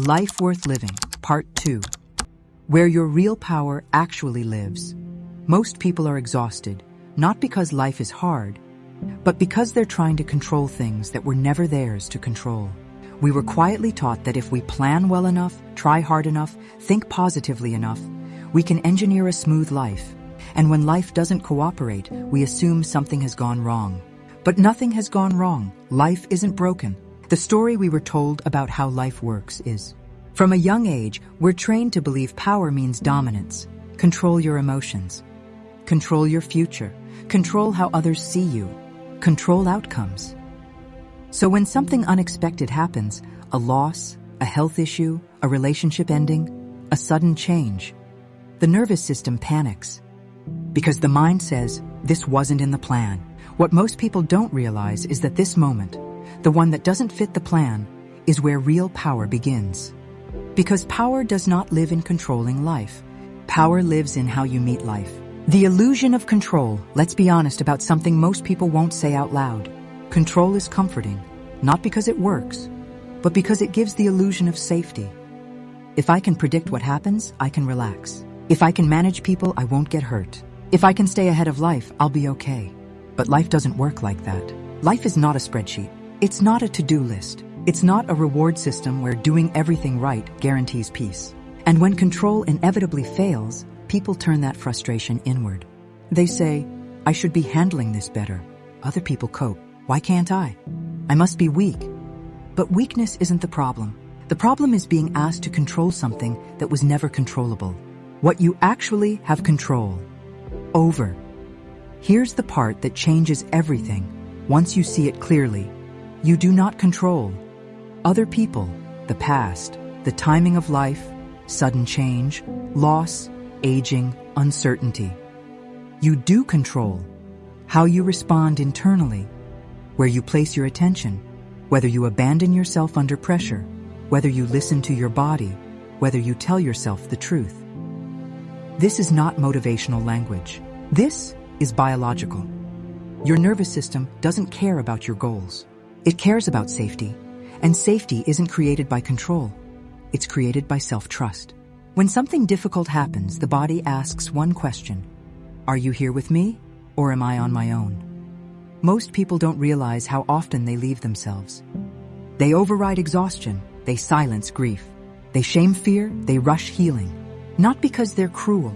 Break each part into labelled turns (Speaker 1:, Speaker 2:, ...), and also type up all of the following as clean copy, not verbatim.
Speaker 1: Life Worth Living, Part 2. Where your real power actually lives. Most people are exhausted, not because life is hard, but because they're trying to control things that were never theirs to control. We were quietly taught that if we plan well enough, try hard enough, think positively enough, we can engineer a smooth life. And when life doesn't cooperate, we assume something has gone wrong. But nothing has gone wrong. Life isn't broken. The story we were told about how life works is, from a young age, we're trained to believe power means dominance. Control your emotions. Control your future. Control how others see you. Control outcomes. So when something unexpected happens, a loss, a health issue, a relationship ending, a sudden change, the nervous system panics. Because the mind says, this wasn't in the plan. What most people don't realize is that this moment, the one that doesn't fit the plan, is where real power begins. Because power does not live in controlling life. Power lives in how you meet life. The illusion of control, let's be honest about something most people won't say out loud. Control is comforting, not because it works, but because it gives the illusion of safety. If I can predict what happens, I can relax. If I can manage people, I won't get hurt. If I can stay ahead of life, I'll be okay. But life doesn't work like that. Life is not a spreadsheet. It's not a to-do list. It's not a reward system where doing everything right guarantees peace. And when control inevitably fails, people turn that frustration inward. They say, I should be handling this better. Other people cope. Why can't I? I must be weak. But weakness isn't the problem. The problem is being asked to control something that was never controllable. What you actually have control over. Here's the part that changes everything. Once you see it clearly, you do not control other people, the past, the timing of life, sudden change, loss, aging, uncertainty. You do control how you respond internally, where you place your attention, whether you abandon yourself under pressure, whether you listen to your body, whether you tell yourself the truth. This is not motivational language. This is biological. Your nervous system doesn't care about your goals. It cares about safety, and safety isn't created by control. It's created by self-trust. When something difficult happens, the body asks one question: are you here with me, or am I on my own? Most people don't realize how often they leave themselves. They override exhaustion, they silence grief. They shame fear, they rush healing. Not because they're cruel,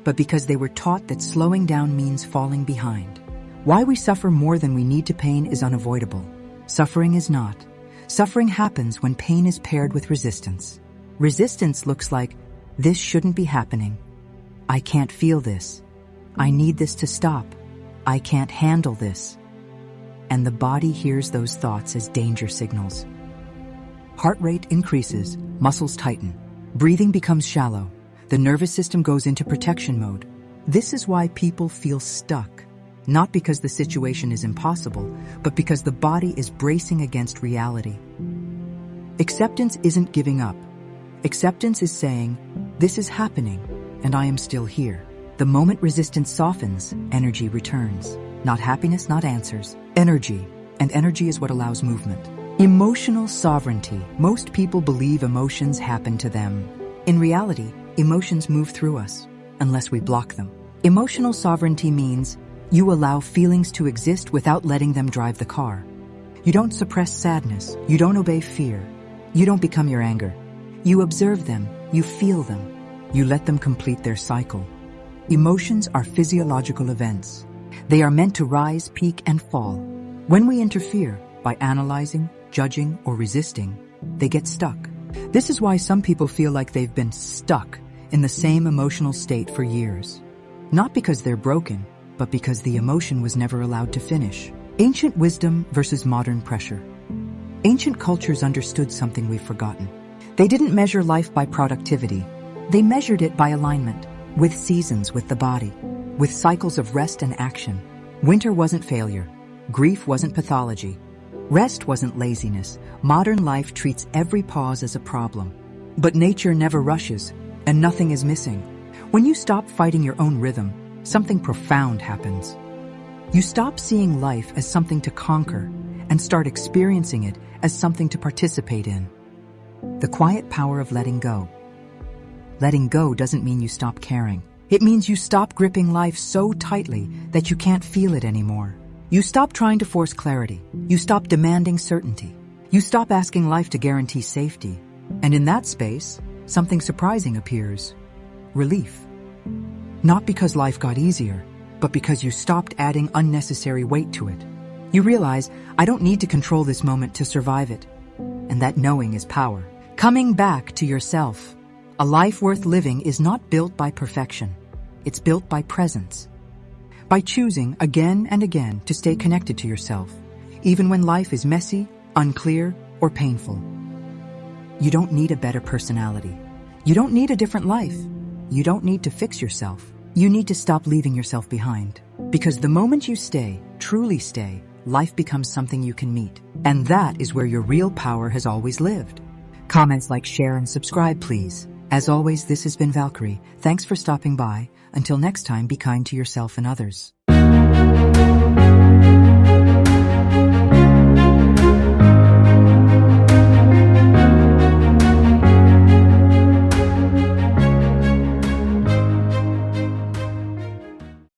Speaker 1: but because they were taught that slowing down means falling behind. Why we suffer more than we need to pain is unavoidable. Suffering is not. Suffering happens when pain is paired with resistance. Resistance looks like, this shouldn't be happening. I can't feel this. I need this to stop. I can't handle this. And the body hears those thoughts as danger signals. Heart rate increases, muscles tighten, breathing becomes shallow. The nervous system goes into protection mode. This is why people feel stuck. Not because the situation is impossible, but because the body is bracing against reality. Acceptance isn't giving up. Acceptance is saying, this is happening, and I am still here. The moment resistance softens, energy returns. Not happiness, not answers. Energy. And energy is what allows movement. Emotional sovereignty. Most people believe emotions happen to them. In reality, emotions move through us, unless we block them. Emotional sovereignty means you allow feelings to exist without letting them drive the car. You don't suppress sadness. You don't obey fear. You don't become your anger. You observe them. You feel them. You let them complete their cycle. Emotions are physiological events. They are meant to rise, peak, and fall. When we interfere, by analyzing, judging, or resisting, they get stuck. This is why some people feel like they've been stuck in the same emotional state for years. Not because they're broken, but because the emotion was never allowed to finish. Ancient wisdom versus modern pressure. Ancient cultures understood something we've forgotten. They didn't measure life by productivity. They measured it by alignment, with seasons, with the body, with cycles of rest and action. Winter wasn't failure. Grief wasn't pathology. Rest wasn't laziness. Modern life treats every pause as a problem. But nature never rushes, and nothing is missing. When you stop fighting your own rhythm, something profound happens. You stop seeing life as something to conquer and start experiencing it as something to participate in. The quiet power of letting go. Letting go doesn't mean you stop caring. It means you stop gripping life so tightly that you can't feel it anymore. You stop trying to force clarity. You stop demanding certainty. You stop asking life to guarantee safety. And in that space, something surprising appears. Relief. Not because life got easier, but because you stopped adding unnecessary weight to it. You realize, I don't need to control this moment to survive it. And that knowing is power. Coming back to yourself. A life worth living is not built by perfection. It's built by presence. By choosing again and again to stay connected to yourself, even when life is messy, unclear, or painful. You don't need a better personality. You don't need a different life. You don't need to fix yourself. You need to stop leaving yourself behind. Because the moment you stay, truly stay, life becomes something you can meet. And that is where your real power has always lived. Comments, like, share, and subscribe, please. As always, this has been Valkyrie. Thanks for stopping by. Until next time, be kind to yourself and others.